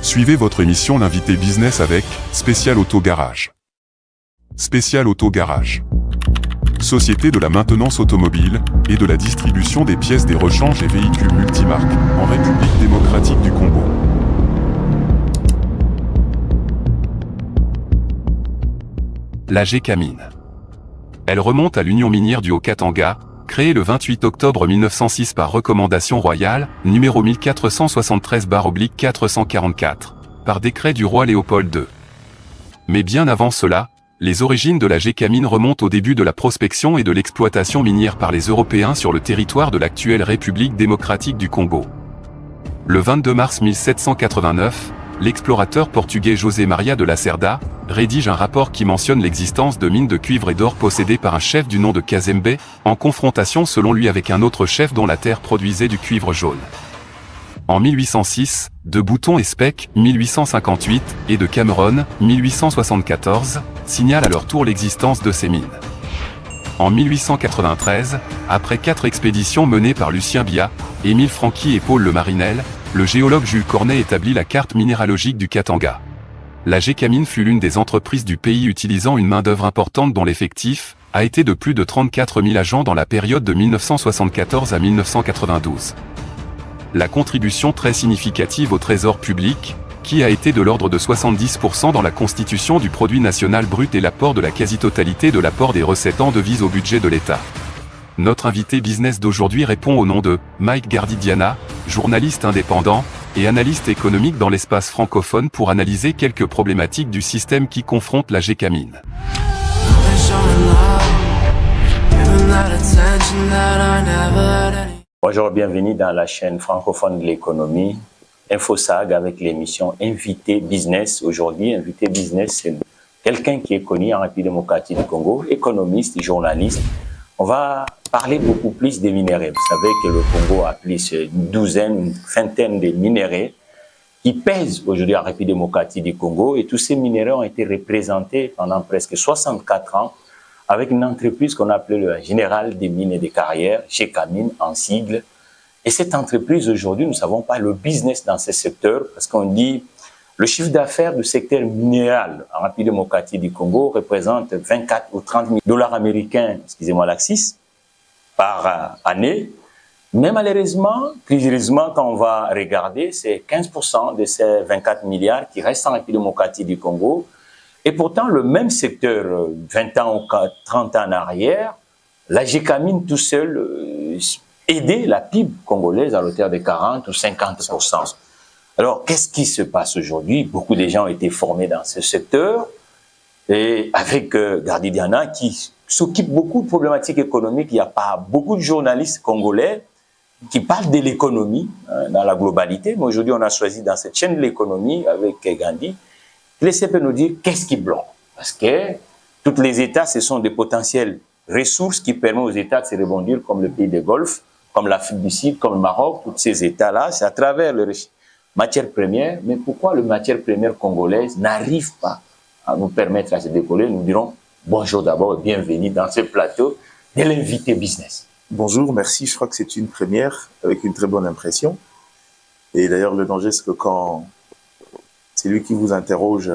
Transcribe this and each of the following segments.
Suivez votre émission L'invité business avec Spécial Auto Garage. Spécial Auto Garage. Société de la maintenance automobile et de la distribution des pièces des rechanges et véhicules multimarques en République démocratique du Congo. La Gécamine. Elle remonte à l'Union minière du Haut-Katanga, créée le 28 octobre 1906 par recommandation royale, numéro 1473/444, par décret du roi Léopold II. Mais bien avant cela, les origines de la Gécamine remontent au début de la prospection et de l'exploitation minière par les Européens sur le territoire de l'actuelle République démocratique du Congo. Le 22 mars 1789, l'explorateur portugais José Maria de Lacerda rédige un rapport qui mentionne l'existence de mines de cuivre et d'or possédées par un chef du nom de Kazembe, en confrontation selon lui avec un autre chef dont la terre produisait du cuivre jaune. En 1806, de Bouton et Spec, 1858, et de Cameron, 1874, signalent à leur tour l'existence de ces mines. En 1893, après 4 expéditions menées par Lucien Biat, Émile Franqui et Paul Le Marinel, le géologue Jules Cornet établit la carte minéralogique du Katanga. La Gécamine fut l'une des entreprises du pays utilisant une main-d'œuvre importante dont l'effectif a été de plus de 34 000 agents dans la période de 1974 à 1992. La contribution très significative au trésor public, qui a été de l'ordre de 70% dans la constitution du produit national brut et l'apport de la quasi-totalité de l'apport des recettes en devises au budget de l'État. Notre invité business d'aujourd'hui répond au nom de Mike Gardidiana, journaliste indépendant et analyste économique dans l'espace francophone pour analyser quelques problématiques du système qui confronte la Gécamine. Bonjour, bienvenue dans la chaîne francophone de l'économie, InfoSag avec l'émission Invité Business. Aujourd'hui, Invité Business, c'est quelqu'un qui est connu en République démocratique du Congo, économiste et journaliste. On va parler beaucoup plus des minéraux. Vous savez que le Congo a plus une douzaine, une vingtaine de minéraux qui pèsent aujourd'hui en République démocratique du Congo. Et tous ces minéraux ont été représentés pendant presque 64 ans avec une entreprise qu'on appelait le Général des mines et des carrières, Gécamine en sigle. Et cette entreprise aujourd'hui, nous ne savons pas le business dans ce secteur parce qu'on dit le chiffre d'affaires du secteur minéral en République démocratique du Congo représente 24 ou 30 000 dollars américains, excusez-moi l'axis, par année. Mais malheureusement, curieusement, quand on va regarder, c'est 15% de ces 24 milliards qui restent en République démocratique du Congo. Et pourtant, le même secteur, 20 ans ou 30 ans en arrière, la Gécamine tout seul aidait la PIB congolaise à l'auteur de 40 ou 50%. Alors, qu'est-ce qui se passe aujourd'hui? Beaucoup de gens ont été formés dans ce secteur et avec Gardidiana qui s'occupe beaucoup de problématiques économiques. Il n'y a pas beaucoup de journalistes congolais qui parlent de l'économie dans la globalité. Mais aujourd'hui, on a choisi dans cette chaîne de l'économie avec Gandhi, laissez nous dire qu'est-ce qui bloque. Parce que tous les États, ce sont des potentielles ressources qui permettent aux États de se rebondir comme le pays de Golfe, comme l'Afrique du Sud, comme le Maroc. Tous ces États-là, c'est à travers les matières premières. Mais pourquoi les matières premières congolaises n'arrivent pas à nous permettre à se décoller? Nous dirons bonjour d'abord et bienvenue dans ce plateau de l'invité business. Bonjour, merci. Je crois que c'est une première avec une très bonne impression. Et d'ailleurs, le danger, c'est que quand c'est lui qui vous interroge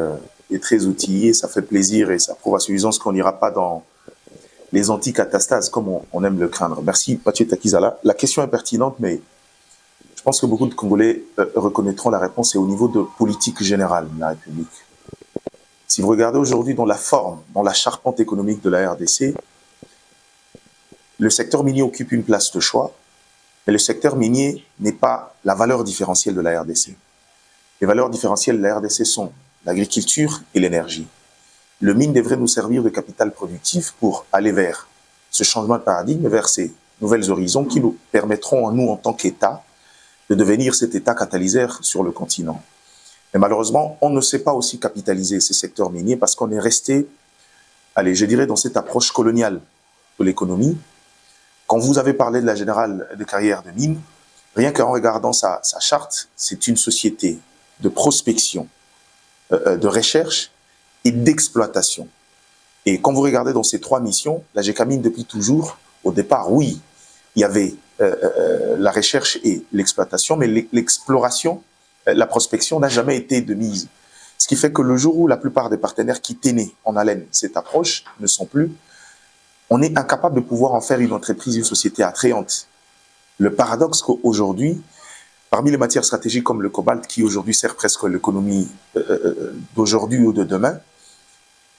est très outillé, ça fait plaisir et ça prouve à suffisance qu'on n'ira pas dans les anti-catastases comme on aime le craindre. Merci Mathieu Takizala. La question est pertinente, mais je pense que beaucoup de Congolais reconnaîtront la réponse est au niveau de politique générale de la République. Si vous regardez aujourd'hui dans la forme, dans la charpente économique de la RDC, le secteur minier occupe une place de choix, mais le secteur minier n'est pas la valeur différentielle de la RDC. Les valeurs différentielles de la RDC sont l'agriculture et l'énergie. Le mine devrait nous servir de capital productif pour aller vers ce changement de paradigme, vers ces nouvelles horizons qui nous permettront, nous, en tant qu'État, de devenir cet État catalyseur sur le continent. Mais malheureusement, on ne sait pas aussi capitaliser ces secteurs miniers parce qu'on est resté, allez, je dirais, dans cette approche coloniale de l'économie. Quand vous avez parlé de la Générale de carrière de mines, rien qu'en regardant sa charte, c'est une société de prospection, de recherche et d'exploitation. Et quand vous regardez dans ces 3 missions, la Gécamine depuis toujours, au départ, oui, il y avait la recherche et l'exploitation, mais l'exploration la prospection n'a jamais été de mise. Ce qui fait que le jour où la plupart des partenaires qui tenaient en haleine cette approche ne sont plus, on est incapable de pouvoir en faire une entreprise, une société attrayante. Le paradoxe qu'aujourd'hui, parmi les matières stratégiques comme le cobalt, qui aujourd'hui sert presque l'économie d'aujourd'hui ou de demain,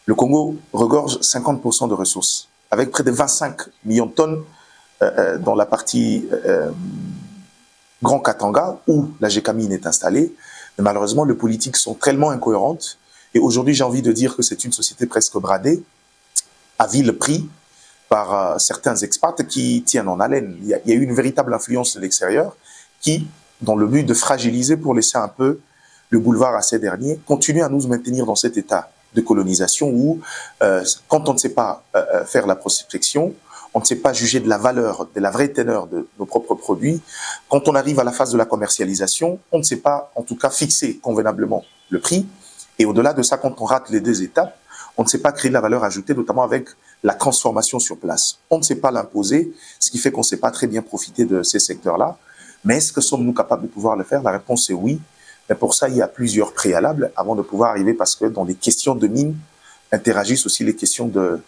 le Congo regorge 50% de ressources, avec près de 25 millions de tonnes dans la partie Grand Katanga, où la Gécamine est installée. Mais malheureusement, les politiques sont tellement incohérentes. Et aujourd'hui, j'ai envie de dire que c'est une société presque bradée, à vil prix, par certains expats qui tiennent en haleine. Il y a eu une véritable influence de l'extérieur qui, dans le but de fragiliser pour laisser un peu le boulevard à ces derniers, continue à nous maintenir dans cet état de colonisation où, quand on ne sait pas faire la prospection, on ne sait pas juger de la valeur, de la vraie teneur de nos propres produits. Quand on arrive à la phase de la commercialisation, on ne sait pas, en tout cas, fixer convenablement le prix. Et au-delà de ça, quand on rate les deux étapes, on ne sait pas créer de la valeur ajoutée, notamment avec la transformation sur place. On ne sait pas l'imposer, ce qui fait qu'on ne sait pas très bien profiter de ces secteurs-là. Mais est-ce que sommes-nous capables de pouvoir le faire? La réponse est oui. Mais pour ça, il y a plusieurs préalables avant de pouvoir arriver, parce que dans les questions de mine interagissent aussi les questions de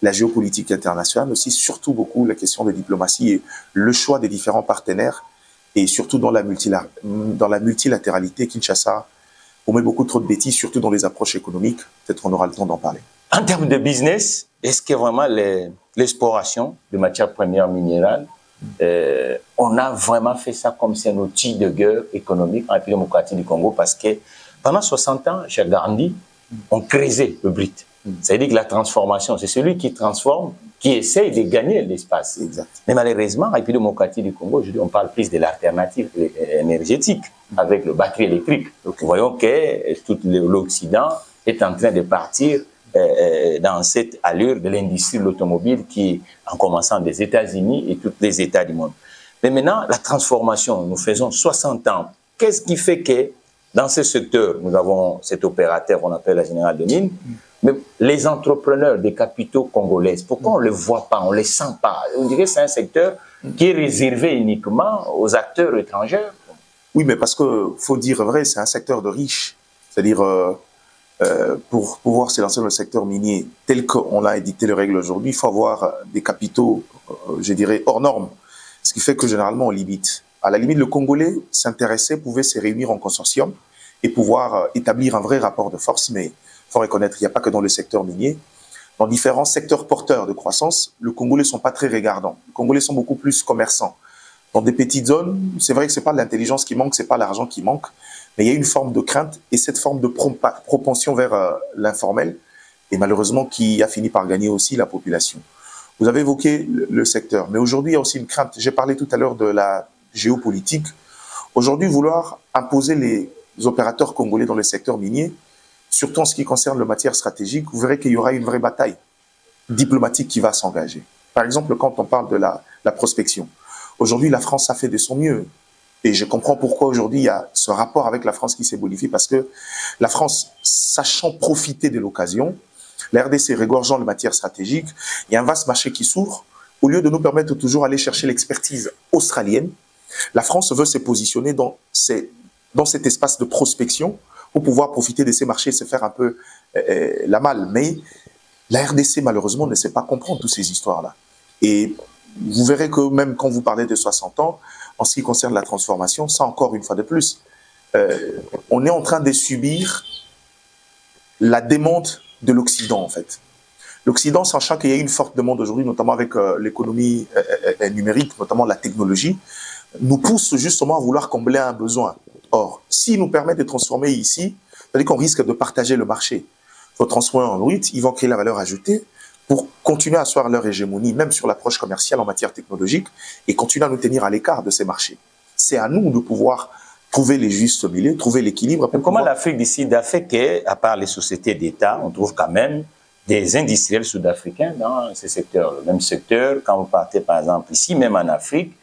la géopolitique internationale, aussi surtout beaucoup la question de diplomatie et le choix des différents partenaires, et surtout dans la multilatéralité. Kinshasa on met beaucoup trop de bêtises, surtout dans les approches économiques. Peut-être qu'on aura le temps d'en parler. En termes de business, est-ce que vraiment l'exploration de matières premières minérales, on a vraiment fait ça comme c'est un outil de guerre économique en République démocratique du Congo? Parce que pendant 60 ans, chez Gandhi, on creusait le brut. C'est-à-dire que la transformation, c'est celui qui transforme, qui essaye de gagner l'espace. Mais malheureusement, en République démocratique du Congo, aujourd'hui, on parle plus de l'alternative énergétique avec le batterie électrique. Donc, voyons que tout l'Occident est en train de partir dans cette allure de l'industrie de l'automobile qui, en commençant des États-Unis et tous les États du monde. Mais maintenant, la transformation, nous faisons 60 ans. Qu'est-ce qui fait que dans ce secteur, nous avons cet opérateur qu'on appelle la Générale de Mines, mais les entrepreneurs des capitaux congolais, pourquoi on ne les voit pas, on ne les sent pas? On dirait que c'est un secteur qui est réservé uniquement aux acteurs étrangers. Oui, mais parce que, faut dire vrai, c'est un secteur de riches. C'est-à-dire, pour pouvoir s'élancer dans le secteur minier tel qu'on a édicté les règles aujourd'hui, il faut avoir des capitaux, je dirais, hors normes. Ce qui fait que généralement, on limite. À la limite, le Congolais s'intéressait, pouvait se réunir en consortium et pouvoir établir un vrai rapport de force, mais il faut reconnaître, il n'y a pas que dans le secteur minier. Dans différents secteurs porteurs de croissance, les Congolais ne sont pas très regardants. Les Congolais sont beaucoup plus commerçants. Dans des petites zones, c'est vrai que ce n'est pas l'intelligence qui manque, ce n'est pas l'argent qui manque, mais il y a une forme de crainte et cette forme de propension vers l'informel, et malheureusement qui a fini par gagner aussi la population. Vous avez évoqué le secteur, mais aujourd'hui il y a aussi une crainte. J'ai parlé tout à l'heure de la géopolitique. Aujourd'hui, vouloir imposer les opérateurs congolais dans le secteur minier, surtout en ce qui concerne les matières stratégiques, vous verrez qu'il y aura une vraie bataille diplomatique qui va s'engager. Par exemple, quand on parle de la prospection, aujourd'hui, la France a fait de son mieux. Et je comprends pourquoi aujourd'hui il y a ce rapport avec la France qui s'est bonifié, parce que la France, sachant profiter de l'occasion, la RDC regorgeant de matières stratégiques, il y a un vaste marché qui s'ouvre. Au lieu de nous permettre de toujours aller chercher l'expertise australienne, la France veut se positionner dans cet espace de prospection pour pouvoir profiter de ces marchés et se faire un peu la malle. Mais la RDC, malheureusement, ne sait pas comprendre toutes ces histoires-là. Et vous verrez que même quand vous parlez de 60 ans, en ce qui concerne la transformation, ça encore une fois de plus, on est en train de subir la démonte de l'Occident, en fait. L'Occident, sachant qu'il y a une forte demande aujourd'hui, notamment avec l'économie numérique, notamment la technologie, nous pousse justement à vouloir combler un besoin. Or, s'ils nous permettent de transformer ici, c'est-à-dire qu'on risque de partager le marché. Il faut transformer en brut, ils vont créer la valeur ajoutée pour continuer à asseoir leur hégémonie, même sur l'approche commerciale en matière technologique, et continuer à nous tenir à l'écart de ces marchés. C'est à nous de pouvoir trouver les justes milieux, trouver l'équilibre. Comment l'Afrique décide fait qu'à part les sociétés d'État, on trouve quand même des industriels sud-africains dans ces secteurs. Le même secteur, quand vous partez par exemple ici, même en Afrique,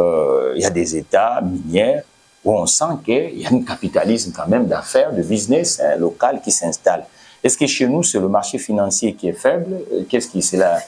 il y a des États miniers où on sent qu'il y a un capitalisme quand même d'affaires, de business local qui s'installe. Est-ce que chez nous, c'est le marché financier qui est faible? Qu'est-ce qui c'est là?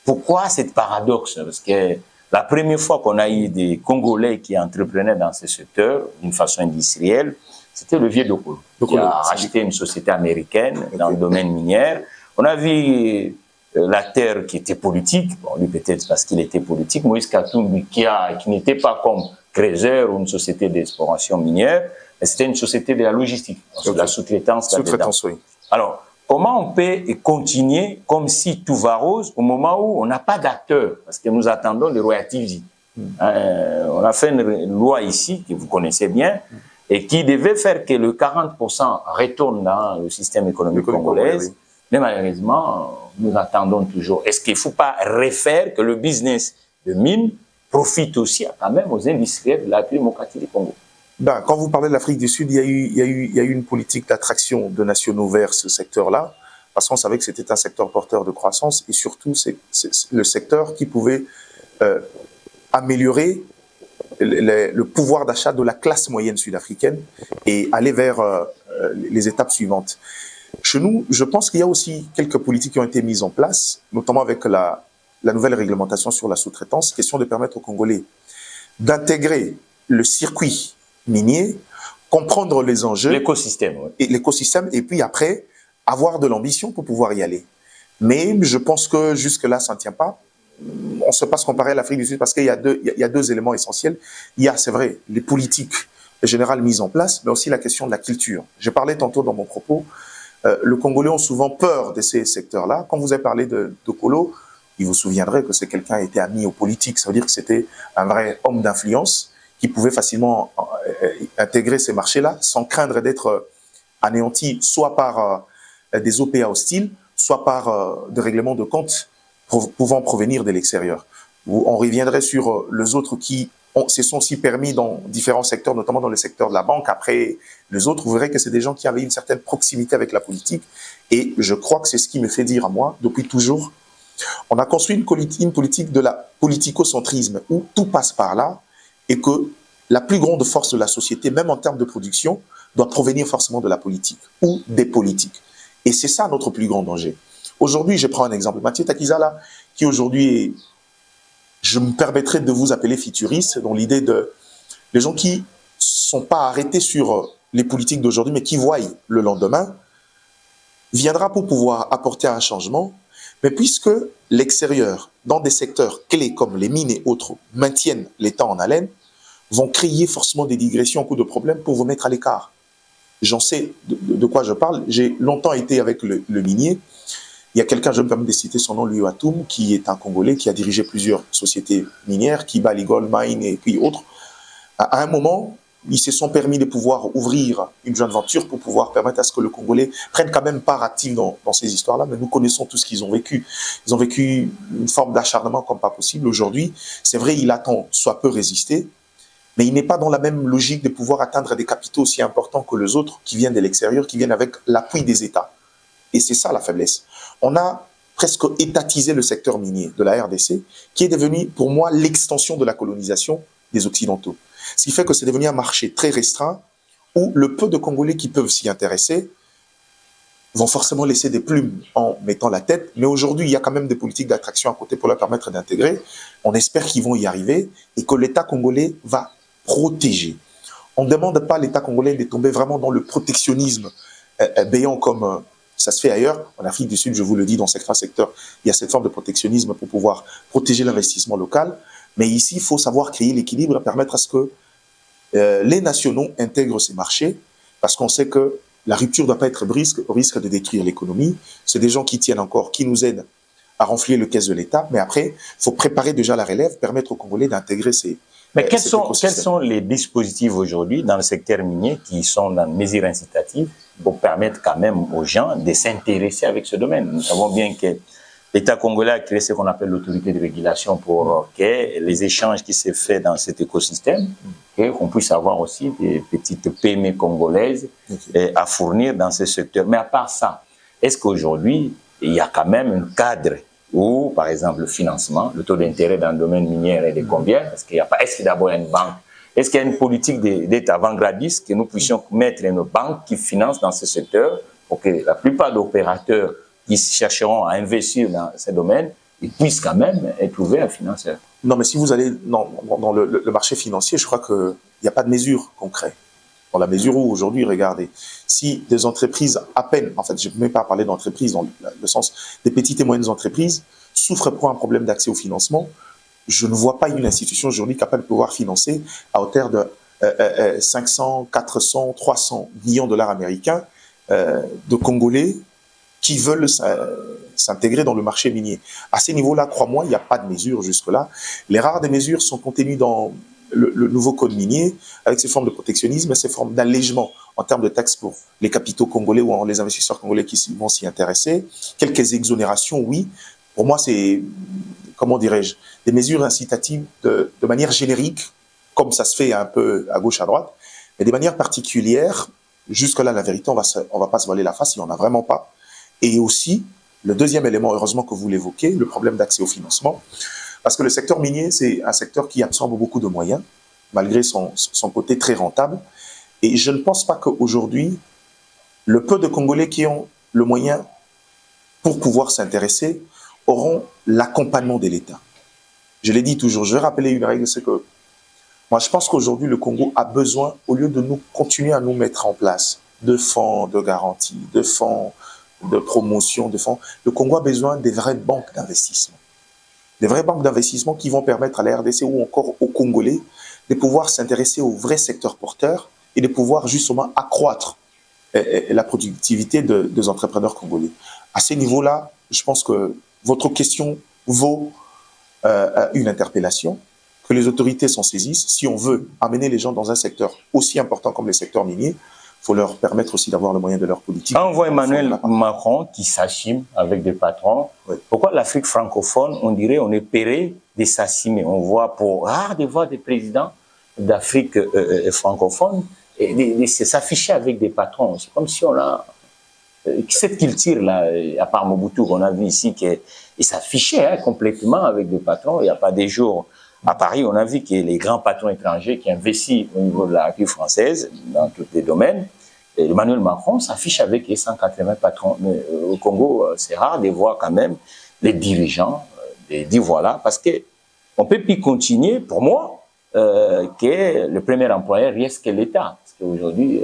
Pourquoi cette paradoxe? Parce que la première fois qu'on a eu des Congolais qui entreprenaient dans ce secteur d'une façon industrielle, c'était le vieux Dokolo, qui a racheté une société américaine dans le domaine minier. On a vu la terre qui était politique, bon, lui peut-être parce qu'il était politique, Moïse Katumbi qui n'était pas comme Chrysler ou une société d'exploration minière, mais c'était une société de la logistique, la sous-traitance. Sous-traitance, oui. Alors, comment on peut continuer comme si tout va rose au moment où on n'a pas d'acteurs, parce que nous attendons les royalties. On a fait une loi ici, que vous connaissez bien, et qui devait faire que le 40% retourne dans le système économique congolais. Oui. Mais malheureusement, nous attendons toujours. Est-ce qu'il ne faut pas refaire que le business de mine profite aussi quand même aux industriels de la République démocratique du Congo? Ben, quand vous parlez de l'Afrique du Sud, il y a eu une politique d'attraction de nationaux vers ce secteur-là, parce qu'on savait que c'était un secteur porteur de croissance, et surtout, c'est le secteur qui pouvait améliorer le pouvoir d'achat de la classe moyenne sud-africaine et aller vers les étapes suivantes. Chez nous, je pense qu'il y a aussi quelques politiques qui ont été mises en place, notamment avec la nouvelle réglementation sur la sous-traitance, question de permettre aux Congolais d'intégrer le circuit minier, comprendre les enjeux, l'écosystème, et puis après avoir de l'ambition pour pouvoir y aller. Mais je pense que jusque-là, ça ne tient pas. On ne se passe comparer à l'Afrique du Sud parce qu'il y a deux éléments essentiels. Il y a, c'est vrai, les politiques générales mises en place, mais aussi la question de la culture. J'ai parlé tantôt dans mon propos, le Congolais ont souvent peur de ces secteurs-là. Quand vous avez parlé de Dokolo, il vous souviendrait que c'est quelqu'un qui était ami aux politiques. Ça veut dire que c'était un vrai homme d'influence qui pouvait facilement intégrer ces marchés-là sans craindre d'être anéanti soit par des OPA hostiles, soit par des règlements de compte pouvant provenir de l'extérieur. On reviendrait sur les autres qui se sont aussi permis dans différents secteurs, notamment dans le secteur de la banque. Après les autres, vous verrez que c'est des gens qui avaient une certaine proximité avec la politique. Et je crois que c'est ce qui me fait dire à moi, depuis toujours, on a construit une politique de la politicocentrisme où tout passe par là et que la plus grande force de la société, même en termes de production, doit provenir forcément de la politique ou des politiques. Et c'est ça notre plus grand danger. Aujourd'hui, je prends un exemple. Mathieu Takizala, qui aujourd'hui est, je me permettrai de vous appeler futuriste, dans l'idée de les gens qui ne sont pas arrêtés sur les politiques d'aujourd'hui, mais qui voient le lendemain, viendra pour pouvoir apporter un changement. Mais puisque l'extérieur, dans des secteurs clés comme les mines et autres, maintiennent l'État en haleine, vont créer forcément des digressions au coup de problème pour vous mettre à l'écart. J'en sais de quoi je parle. J'ai longtemps été avec le minier. Il y a quelqu'un, je me permets de citer son nom, Liu Atum, qui est un Congolais, qui a dirigé plusieurs sociétés minières, Kibali Gold Mine et puis autres. À un moment, ils se sont permis de pouvoir ouvrir une joint venture pour pouvoir permettre à ce que le Congolais prenne quand même part active dans ces histoires-là. Mais nous connaissons tout ce qu'ils ont vécu. Ils ont vécu une forme d'acharnement comme pas possible. Aujourd'hui, c'est vrai, il a tant soit peu résisté, mais il n'est pas dans la même logique de pouvoir atteindre des capitaux aussi importants que les autres qui viennent de l'extérieur, qui viennent avec l'appui des États. Et c'est ça la faiblesse. On a presque étatisé le secteur minier de la RDC, qui est devenu, pour moi, l'extension de la colonisation des Occidentaux. Ce qui fait que c'est devenu un marché très restreint, où le peu de Congolais qui peuvent s'y intéresser vont forcément laisser des plumes en mettant la tête. Mais aujourd'hui, il y a quand même des politiques d'attraction à côté pour leur permettre d'intégrer. On espère qu'ils vont y arriver et que l'État congolais va protéger. On ne demande pas à l'État congolais de tomber vraiment dans le protectionnisme béant comme ça se fait ailleurs. En Afrique du Sud, je vous le dis, dans certains secteurs, il y a cette forme de protectionnisme pour pouvoir protéger l'investissement local. Mais ici, il faut savoir créer l'équilibre et permettre à ce que les nationaux intègrent ces marchés, parce qu'on sait que la rupture ne doit pas être brusque, au risque de détruire l'économie. C'est des gens qui tiennent encore, qui nous aident à renflouer le caisse de l'État. Mais après, il faut préparer déjà la relève, permettre aux Congolais d'intégrer ces... Mais quels sont les dispositifs aujourd'hui dans le secteur minier qui sont dans mesures incitatives pour permettre quand même aux gens de s'intéresser avec ce domaine? Nous savons bien que l'État congolais a créé ce qu'on appelle l'autorité de régulation pour que les échanges qui se font dans cet écosystème, et qu'on puisse avoir aussi des petites PME congolaises à fournir dans ce secteur. Mais à part ça, est-ce qu'aujourd'hui, il y a quand même un cadre où, par exemple, le financement, le taux d'intérêt dans le domaine minier est de combien? Est-ce qu'il y a pas, est-ce qu'il y a d'abord une banque? Est-ce qu'il y a une politique d'État avant-gradiste que nous puissions mettre une banque qui finance dans ce secteur pour que la plupart d'opérateurs qui chercheront à investir dans ce domaine, ils puissent quand même être ouverts à financeurs? Non, mais si vous allez dans le marché financier, je crois qu'il n'y a pas de mesures concrètes. Dans la mesure où aujourd'hui, regardez, si des entreprises à peine, en fait, je ne peux même pas parler d'entreprises dans le sens des petites et moyennes entreprises, souffrent pour un problème d'accès au financement, je ne vois pas une institution aujourd'hui capable de pouvoir financer à hauteur de 500, 400, 300 millions de dollars américains de Congolais qui veulent s'intégrer dans le marché minier. À ces niveaux-là, crois-moi, il n'y a pas de mesures jusque-là. Les rares des mesures sont contenues dans le nouveau code minier, avec ses formes de protectionnisme et ses formes d'allègement en termes de taxes pour les capitaux congolais ou les investisseurs congolais qui vont s'y intéresser. Quelques exonérations, oui. Pour moi, c'est, comment dirais-je, des mesures incitatives de manière générique, comme ça se fait un peu à gauche, à droite, mais de manière particulière. Jusque-là, la vérité, on va pas se voiler la face, il n'y en a vraiment pas. Et aussi, le deuxième élément, heureusement que vous l'évoquez, le problème d'accès au financement. Parce que le secteur minier, c'est un secteur qui absorbe beaucoup de moyens, malgré son côté très rentable. Et je ne pense pas qu'aujourd'hui, le peu de Congolais qui ont le moyen pour pouvoir s'intéresser auront l'accompagnement de l'État. Je l'ai dit toujours, je vais rappeler une règle, c'est que moi, je pense qu'aujourd'hui, le Congo a besoin, au lieu de nous continuer à nous mettre en place de fonds de garantie, de fonds de promotion, de fonds, le Congo a besoin des vraies banques d'investissement. Des vraies banques d'investissement qui vont permettre à la RDC ou encore aux Congolais de pouvoir s'intéresser aux vrais secteurs porteurs et de pouvoir justement accroître la productivité des entrepreneurs congolais. À ce niveau-là, je pense que votre question vaut une interpellation, que les autorités s'en saisissent. Si on veut amener les gens dans un secteur aussi important comme les secteurs miniers, il faut leur permettre aussi d'avoir le moyen de leur politique. Quand on voit Emmanuel Macron qui s'achime avec des patrons, oui. Pourquoi l'Afrique francophone, on dirait, on est péré de s'achimer? On voit pour rare de voir des présidents d'Afrique francophone et s'afficher avec des patrons. C'est comme si on a cette culture-là, à part Mobutu qu'on a vu ici, qu'il s'affichait complètement avec des patrons. Il n'y a pas des jours. À Paris, on a vu que les grands patrons étrangers qui investissent au niveau de la République française, dans tous les domaines, Emmanuel Macron s'affiche avec les 180 patrons. Mais au Congo, c'est rare de voir quand même les dirigeants dire voilà, parce qu'on ne peut plus continuer, pour moi, que le premier employeur reste que l'État. Parce qu'aujourd'hui,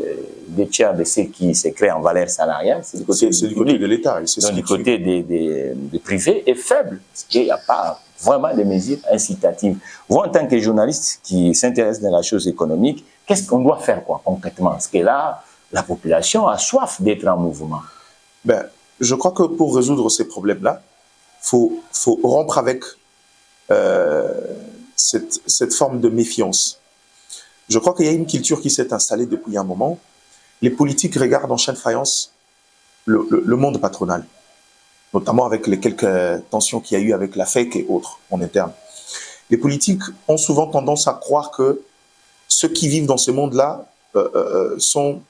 deux tiers de ce qui se crée en valeur salariale, c'est du côté de l'État. Donc, du côté des privés est faible, parce qu'il n'y a pas vraiment des mesures incitatives. Vous, en tant que journaliste qui s'intéresse dans la chose économique, qu'est-ce qu'on doit faire concrètement? Parce que là, la population a soif d'être en mouvement. Ben, je crois que pour résoudre ces problèmes-là, faut rompre avec cette forme de méfiance. Je crois qu'il y a une culture qui s'est installée depuis un moment. Les politiques regardent en chaîne de faïence le monde patronal, notamment avec les quelques tensions qu'il y a eu avec la FEC et autres en interne. Les politiques ont souvent tendance à croire que ceux qui vivent dans ce monde-là sont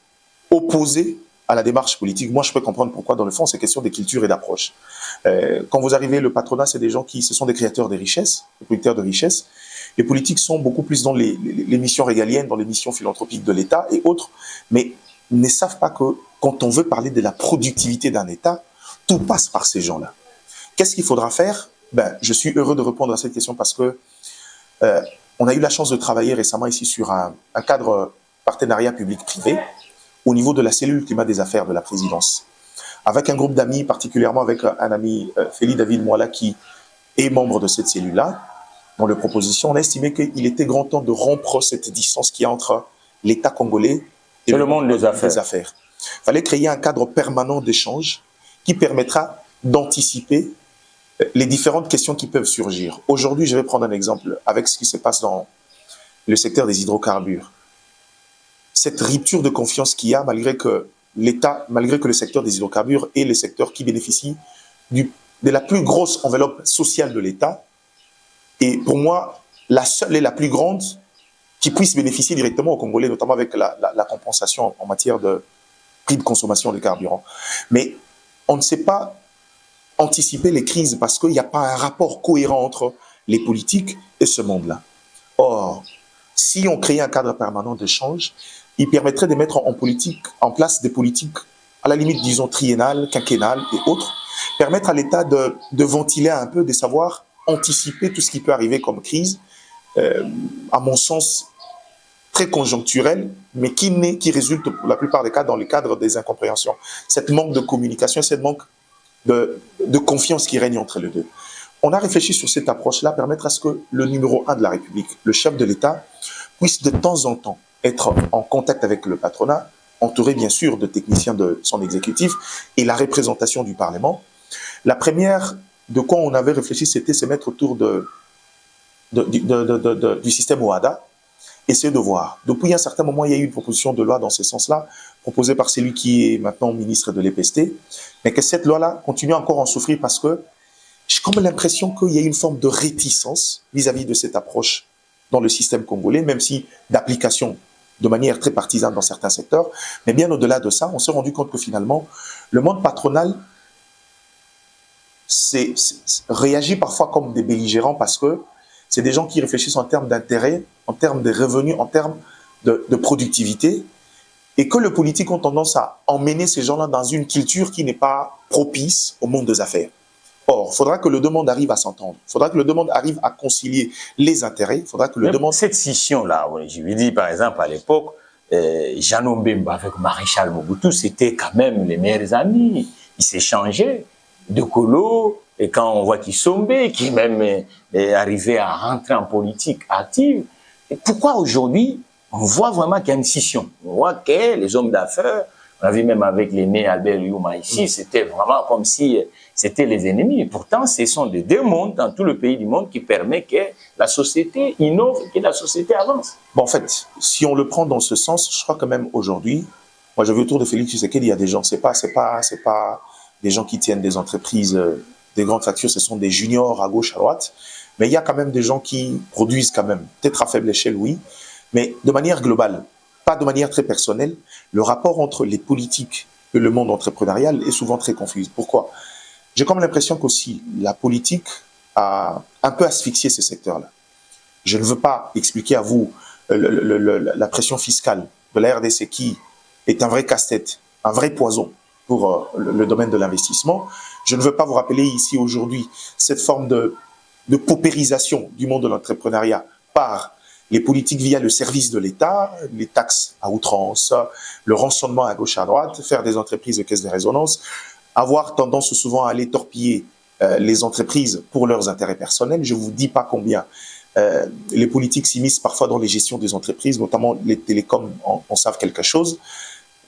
opposés à la démarche politique. Moi, je peux comprendre pourquoi. Dans le fond, c'est question de culture et d'approche. Quand vous arrivez, le patronat, c'est des gens ce sont des créateurs de richesses, des producteurs de richesses. Les politiques sont beaucoup plus dans les missions régaliennes, dans les missions philanthropiques de l'État et autres, mais ne savent pas que quand on veut parler de la productivité d'un État, tout passe par ces gens-là. Qu'est-ce qu'il faudra faire? Ben, je suis heureux de répondre à cette question parce que on a eu la chance de travailler récemment ici sur un cadre partenariat public-privé au niveau de la cellule climat des affaires de la présidence, avec un groupe d'amis, particulièrement avec un ami, Félix David Moala, qui est membre de cette cellule-là. Dans les propositions, on a estimé qu'il était grand temps de rompre cette distance qu'il y a entre l'État congolais et le monde des affaires. Il fallait créer un cadre permanent d'échange qui permettra d'anticiper les différentes questions qui peuvent surgir. Aujourd'hui, je vais prendre un exemple avec ce qui se passe dans le secteur des hydrocarbures. Cette rupture de confiance qu'il y a, malgré que l'État, malgré que le secteur des hydrocarbures est le secteur qui bénéficie de la plus grosse enveloppe sociale de l'État, et pour moi, la seule et la plus grande qui puisse bénéficier directement aux Congolais, notamment avec la compensation en matière de prix de consommation de carburant. Mais on ne sait pas anticiper les crises parce qu'il n'y a pas un rapport cohérent entre les politiques et ce monde-là. Or, si on crée un cadre permanent d'échange, il permettrait de mettre en place des politiques, à la limite, disons, triennales, quinquennales et autres, permettre à l'État de ventiler un peu, de savoir anticiper tout ce qui peut arriver comme crise. À mon sens, très conjoncturel, mais qui résulte pour la plupart des cas dans le cadre des incompréhensions. Cette manque de communication, cette manque de confiance qui règne entre les deux. On a réfléchi sur cette approche-là, permettre à ce que le numéro 1 de la République, le chef de l'État, puisse de temps en temps être en contact avec le patronat, entouré bien sûr de techniciens de son exécutif et la représentation du Parlement. La première de quoi on avait réfléchi, c'était se mettre autour du système OHADA, essayer de voir. Depuis un certain moment, il y a eu une proposition de loi dans ce sens-là, proposée par celui qui est maintenant ministre de l'EPST, mais que cette loi-là continue encore à en souffrir parce que j'ai comme l'impression qu'il y a une forme de réticence vis-à-vis de cette approche dans le système congolais, même si d'application de manière très partisane dans certains secteurs. Mais bien au-delà de ça, on s'est rendu compte que finalement, le monde patronal réagit parfois comme des belligérants parce que c'est des gens qui réfléchissent en termes d'intérêt, en termes de revenus, en termes de productivité, et que le politique ont tendance à emmener ces gens-là dans une culture qui n'est pas propice au monde des affaires. Or, il faudra que le deux mondes arrive à s'entendre. Il faudra que le deux mondes arrive à concilier les intérêts. Il faudra que le deux mondes... Cette scission-là, je lui dis par exemple à l'époque, Jeannot Mbemba avec Maréchal Mobutu, c'était quand même les meilleurs amis. Ils s'échangeaient de colo, et quand on voit Kisombe, qui même est arrivé à rentrer en politique active, et pourquoi aujourd'hui on voit vraiment qu'il y a une scission? On voit que les hommes d'affaires, on a vu même avec l'aîné Albert Lyouma ici, c'était vraiment comme si c'était les ennemis. Et pourtant, ce sont les deux mondes dans tout le pays du monde qui permettent que la société innove, que la société avance. Bon, en fait, si on le prend dans ce sens, je crois que même aujourd'hui, moi j'ai vu autour de Félix Tshisekedi, il y a des gens, c'est pas des gens qui tiennent des entreprises, des grandes factures, ce sont des juniors à gauche, à droite, mais il y a quand même des gens qui produisent quand même, peut-être à faible échelle, oui, mais de manière globale, pas de manière très personnelle, le rapport entre les politiques et le monde entrepreneurial est souvent très confus. Pourquoi? J'ai comme l'impression qu'aussi la politique a un peu asphyxié ces secteurs-là. Je ne veux pas expliquer à vous la pression fiscale de la RDC qui est un vrai casse-tête, un vrai poison pour le domaine de l'investissement. Je ne veux pas vous rappeler ici aujourd'hui cette forme de paupérisation du monde de l'entrepreneuriat par les politiques via le service de l'État, les taxes à outrance, le rançonnement à gauche à droite, faire des entreprises de caisse de résonance, avoir tendance souvent à aller torpiller les entreprises pour leurs intérêts personnels. Je ne vous dis pas combien les politiques s'immiscent parfois dans les gestions des entreprises, notamment les télécoms en savent quelque chose.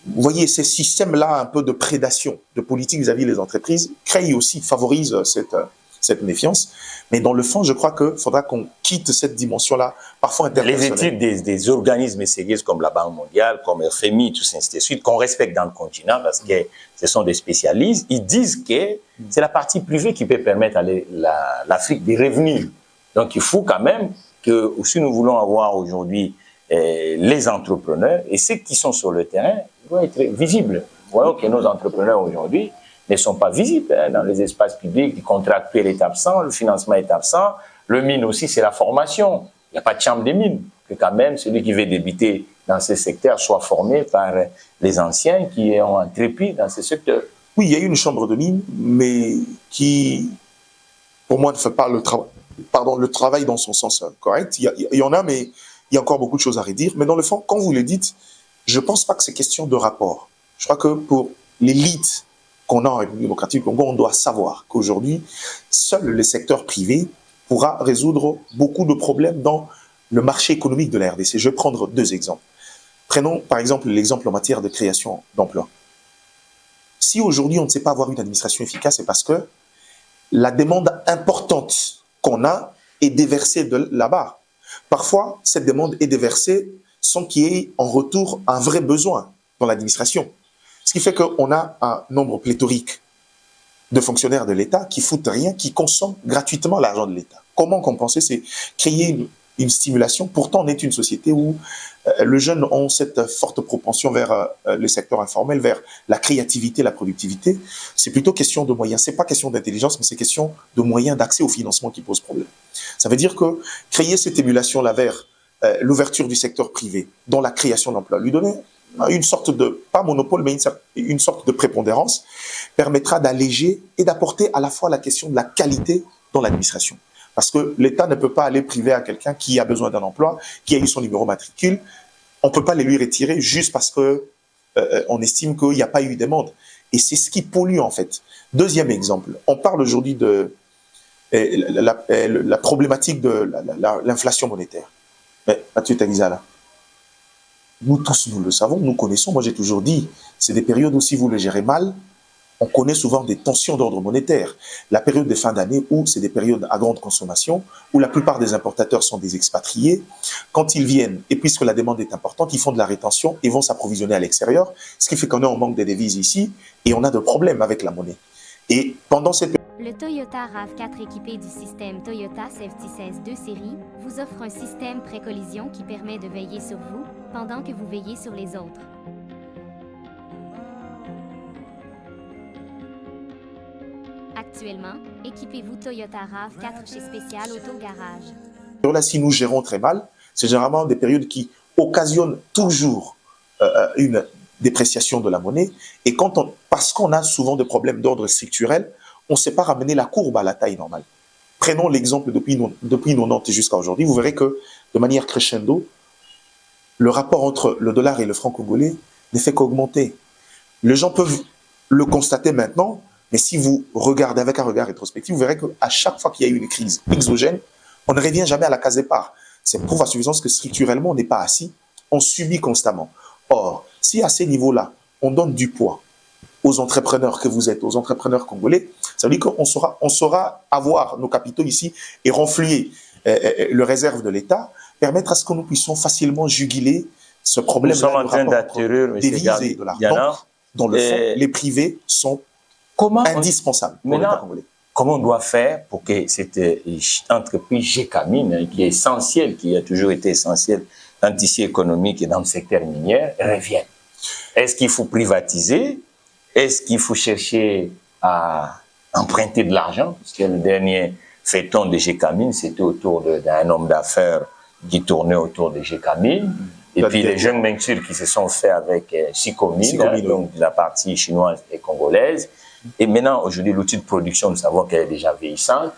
Vous voyez, ces systèmes-là, un peu de prédation de politique vis-à-vis des entreprises, créent aussi, favorisent cette méfiance. Mais dans le fond, je crois qu'il faudra qu'on quitte cette dimension-là, parfois interpersonnelle. Les études des organismes sérieux comme la Banque mondiale, comme FMI, tout ça, ainsi de suite, qu'on respecte dans le continent parce que ce sont des spécialistes, ils disent que c'est la partie privée qui peut permettre à l'Afrique des revenus. Donc il faut quand même que, si nous voulons avoir aujourd'hui les entrepreneurs et ceux qui sont sur le terrain, doivent être visibles. Voyons que nos entrepreneurs aujourd'hui ne sont pas visibles dans les espaces publics, le contractuel est absent, le financement est absent, le mine aussi c'est la formation, il n'y a pas de chambre des mines, que quand même celui qui veut débuter dans ce secteur soit formé par les anciens qui ont entrepris dans ce secteur. Oui, il y a une chambre de mine, mais qui, pour moi, ne fait pas le travail dans son sens correct. Il y en a, mais il y a encore beaucoup de choses à redire. Mais dans le fond, quand vous le dites, je ne pense pas que c'est question de rapport. Je crois que pour l'élite qu'on a en République démocratique du Congo, on doit savoir qu'aujourd'hui, seul le secteur privé pourra résoudre beaucoup de problèmes dans le marché économique de la RDC. Je vais prendre deux exemples. Prenons par exemple l'exemple en matière de création d'emplois. Si aujourd'hui on ne sait pas avoir une administration efficace, c'est parce que la demande importante qu'on a est déversée de là-bas. Parfois, cette demande est déversée sans qu'il y ait en retour un vrai besoin dans l'administration. Ce qui fait qu'on a un nombre pléthorique de fonctionnaires de l'État qui foutent rien, qui consomment gratuitement l'argent de l'État. Comment compenser? C'est créer une stimulation. Pourtant, on est une société où les jeunes ont cette forte propension vers le secteur informel, vers la créativité, la productivité. C'est plutôt question de moyens. C'est pas question d'intelligence, mais c'est question de moyens d'accès au financement qui pose problème. Ça veut dire que créer cette émulation-là vers l'ouverture du secteur privé dans la création d'emplois, lui donner une sorte de, pas monopole, mais une sorte de prépondérance, permettra d'alléger et d'apporter à la fois la question de la qualité dans l'administration. Parce que l'État ne peut pas aller priver à quelqu'un qui a besoin d'un emploi, qui a eu son numéro matricule, on ne peut pas les lui retirer juste parce que on estime qu'il n'y a pas eu demande. Et c'est ce qui pollue, en fait. Deuxième exemple, on parle aujourd'hui de la problématique de l'inflation monétaire. Mais Mathieu Taguizala, nous tous, nous le savons, nous connaissons. Moi, j'ai toujours dit, c'est des périodes où si vous le gérez mal, on connaît souvent des tensions d'ordre monétaire. La période de fin d'année où c'est des périodes à grande consommation, où la plupart des importateurs sont des expatriés. Quand ils viennent, et puisque la demande est importante, ils font de la rétention et vont s'approvisionner à l'extérieur, ce qui fait qu'on est en manque de devises ici et on a des problèmes avec la monnaie. Et pendant cette Le Toyota RAV4 équipé du système Toyota Safety 16-2 série vous offre un système pré-collision qui permet de veiller sur vous pendant que vous veillez sur les autres. Actuellement, équipez-vous Toyota RAV4 chez Spécial Auto Garage. Là, si nous gérons très mal, c'est généralement des périodes qui occasionnent toujours une dépréciation de la monnaie. Et parce qu'on a souvent des problèmes d'ordre structurel, on ne sait pas ramener la courbe à la taille normale. Prenons l'exemple depuis 90 jusqu'à aujourd'hui. Vous verrez que, de manière crescendo, le rapport entre le dollar et le franc congolais ne fait qu'augmenter. Les gens peuvent le constater maintenant, mais si vous regardez avec un regard rétrospectif, vous verrez qu'à chaque fois qu'il y a eu une crise exogène, on ne revient jamais à la case départ. C'est prouve à suffisance que structurellement, on n'est pas assis, on subit constamment. Or, si à ces niveaux-là, on donne du poids aux entrepreneurs que vous êtes, aux entrepreneurs congolais, ça veut dire qu'on saura avoir nos capitaux ici et renflouer le réserve de l'État, permettre à ce que nous puissions facilement juguler ce problème-là. Nous sommes en train d'atterrir, M. Donc, dans le fond, les privés sont indispensables pour l'État congolais. Comment on doit faire pour que cette entreprise Gécamine, qui est essentielle, qui a toujours été essentielle dans le tissu économique et dans le secteur minier, revienne? Est-ce qu'il faut privatiser? Est-ce qu'il faut chercher à emprunter de l'argent? Parce que le dernier feuilleton de Gécamine, c'était autour d'un homme d'affaires qui tournait autour de Gécamine. Et puis les jeunes ventures qui se sont faits avec Sicomine, donc de la partie chinoise et congolaise. Et maintenant, aujourd'hui, l'outil de production, nous savons qu'elle est déjà vieillissante.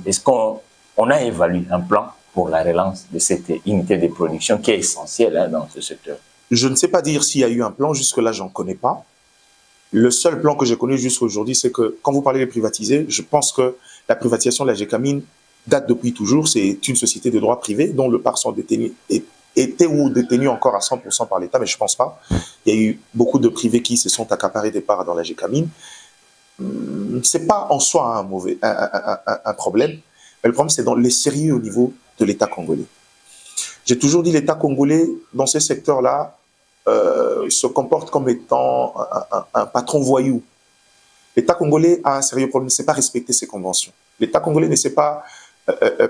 Est-ce qu'on a évalué un plan pour la relance de cette unité de production qui est essentielle dans ce secteur? Je ne sais pas dire s'il y a eu un plan. Jusque-là, je n'en connais pas. Le seul plan que j'ai connu jusqu'à aujourd'hui, c'est que quand vous parlez de privatiser, je pense que la privatisation de la Gécamine date depuis toujours. C'est une société de droit privé dont le part sont détenus était ou détenu encore à 100% par l'État, mais je ne pense pas. Il y a eu beaucoup de privés qui se sont accaparés des parts dans la Gécamine. Ce n'est pas en soi un problème, mais le problème, c'est dans les sérieux au niveau de l'État congolais. J'ai toujours dit l'État congolais, dans ces secteurs-là, se comporte comme étant un patron voyou. L'État congolais a un sérieux problème, ne sait pas respecter ses conventions. L'État congolais ne sait pas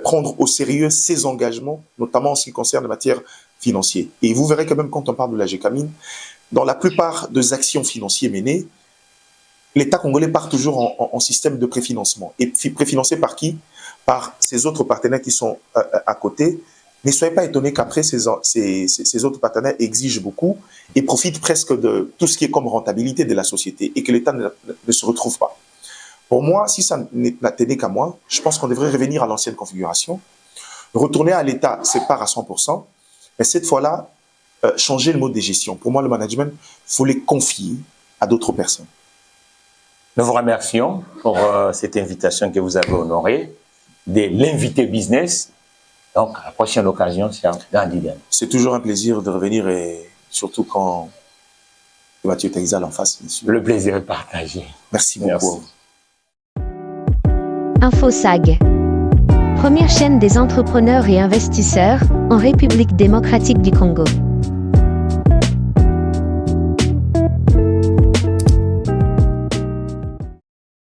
prendre au sérieux ses engagements, notamment en ce qui concerne la matière financière. Et vous verrez que même quand on parle de la Gécamine, dans la plupart des actions financières menées, l'État congolais part toujours en système de préfinancement. Et préfinancé par qui? Par ses autres partenaires qui sont à côté. Ne soyez pas étonnés qu'après, ces autres partenaires exigent beaucoup et profitent presque de tout ce qui est comme rentabilité de la société et que l'État ne se retrouve pas. Pour moi, si ça n'attenait qu'à moi, je pense qu'on devrait revenir à l'ancienne configuration, retourner à l'État, c'est part à 100%, mais cette fois-là, changer le mode de gestion. Pour moi, le management, il faut les confier à d'autres personnes. Nous vous remercions pour cette invitation que vous avez honorée de l'invité business. Donc, à la prochaine occasion, c'est dans l'idée. C'est toujours un plaisir de revenir et surtout quand Mathieu Taguizala en face. Le plaisir est partagé. Merci beaucoup. InfoSag, première chaîne des entrepreneurs et investisseurs en République démocratique du Congo.